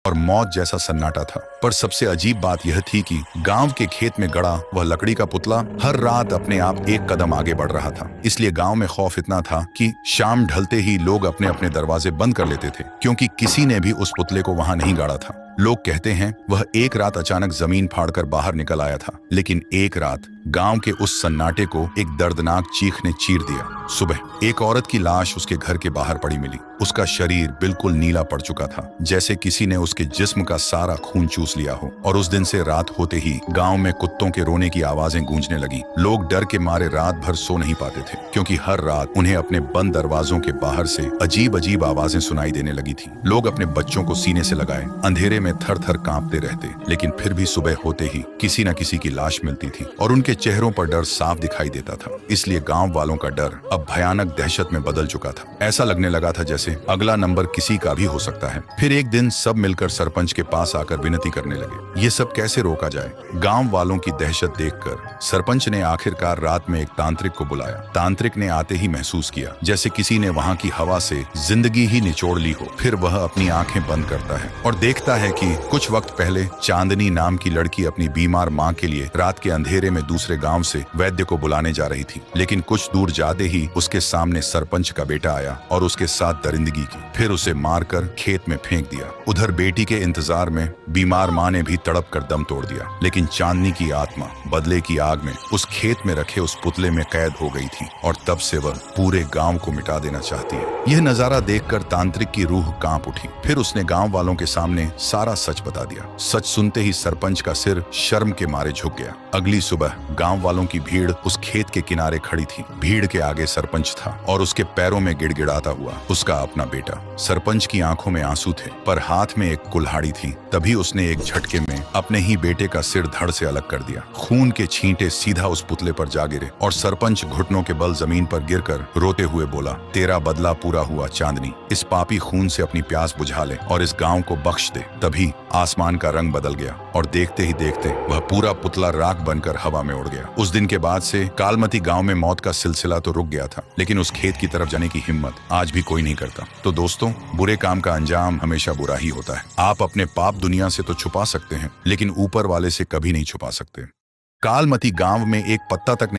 और मौत जैसा सन्नाटा था। पर सबसे अजीब बात यह थी कि गांव के खेत में गड़ा वह लकड़ी का पुतला हर रात अपने आप एक कदम आगे बढ़ रहा था। इसलिए गांव में खौफ इतना था कि शाम ढलते ही लोग अपने अपने दरवाजे बंद कर लेते थे, क्योंकि किसी ने भी उस पुतले को वहां नहीं गाड़ा था। लोग कहते हैं वह एक रात अचानक जमीन फाड़कर बाहर निकल आया था, लेकिन एक रात गांव के उस सन्नाटे को एक दर्दनाक चीख ने चीर दिया। सुबह एक औरत की लाश उसके घर के बाहर पड़ी मिली। उसका शरीर बिल्कुल नीला पड़ चुका था, जैसे किसी ने उसके जिस्म का सारा खून चूस लिया हो। और उस दिन से रात होते ही गांव में कुत्तों के रोने की आवाजें गूंजने लगी। लोग डर के मारे रात भर सो नहीं पाते थे, क्योंकि हर रात उन्हें अपने बंद दरवाजों के बाहर से अजीब अजीब आवाजें सुनाई देने लगी थी। लोग अपने बच्चों को सीने से लगाए अंधेरे में थर थर कांपते रहते, लेकिन फिर भी सुबह होते ही किसी न किसी की लाश मिलती थी और उनके चेहरों पर डर साफ दिखाई देता था। इसलिए गांव वालों का डर अब भयानक दहशत में बदल चुका था। ऐसा लगने लगा था जैसे अगला नंबर किसी का भी हो सकता है। फिर एक दिन सब मिलकर सरपंच के पास आकर विनती करने लगे, ये सब कैसे रोका जाए। गांव वालों की दहशत देखकर सरपंच ने आखिरकार रात में एक तांत्रिक को बुलाया। तांत्रिक ने आते ही महसूस किया जैसे किसी ने वहां की हवा से जिंदगी ही निचोड़ ली हो। फिर वह अपनी आंखें बंद करता है और देखता है कि कुछ वक्त पहले चांदनी नाम की लड़की अपनी बीमार माँ के लिए रात के अंधेरे में दूसरे गांव से वैद्य को बुलाने जा रही थी। लेकिन कुछ दूर जाते ही उसके सामने सरपंच का बेटा आया और उसके साथ दरिंदगी की। फिर उसे मारकर खेत में फेंक दिया। उधर बेटी के इंतजार में बीमार माँ ने भी तड़प कर दम तोड़ दिया। लेकिन चांदनी की आत्मा बदले की आग में उस खेत में रखे उस पुतले में कैद हो गई थी और तब से वह पूरे गांव को मिटा देना चाहती है। यह नजारा देखकर तांत्रिक की रूह कांप उठी। फिर उसने गांव वालों के सामने सारा सच बता दिया। सच सुनते ही सरपंच का सिर शर्म के मारे झुक गया। अगली सुबह गांव वालों की भीड़ उस खेत के किनारे खड़ी थी। भीड़ के आगे सरपंच था और उसके पैरों में गिड़गिड़ाता हुआ उसका अपना बेटा। सरपंच की आंखों में आंसू थे, पर हाथ में एक कुल्हाड़ी थी। तभी उसने एक झटके में अपने ही बेटे का सिर धड़ से अलग कर दिया। खून के छींटे सीधा उस पुतले पर जा गिरे और सरपंच घुटनों के बल जमीन पर गिरकर रोते हुए बोला, तेरा बदला पूरा हुआ चांदनी। इस पापी खून से अपनी प्यास बुझा ले और इस गांव को बख्श दे। तभी आसमान का रंग बदल गया और देखते ही देखते वह पूरा पुतला राख बनकर हवा में उड़ गया। उस दिन के बाद से कालमती गांव में मौत का सिलसिला तो रुक गया था, लेकिन उस खेत की तरफ जाने की हिम्मत आज भी कोई नहीं करता। तो दोस्तों, बुरे काम का अंजाम हमेशा बुरा ही होता है। आप अपने पाप दुनिया से तो छुपा सकते हैं, लेकिन ऊपर वाले से कभी नहीं छुपा सकते। कालमती गांव में एक पत्ता तक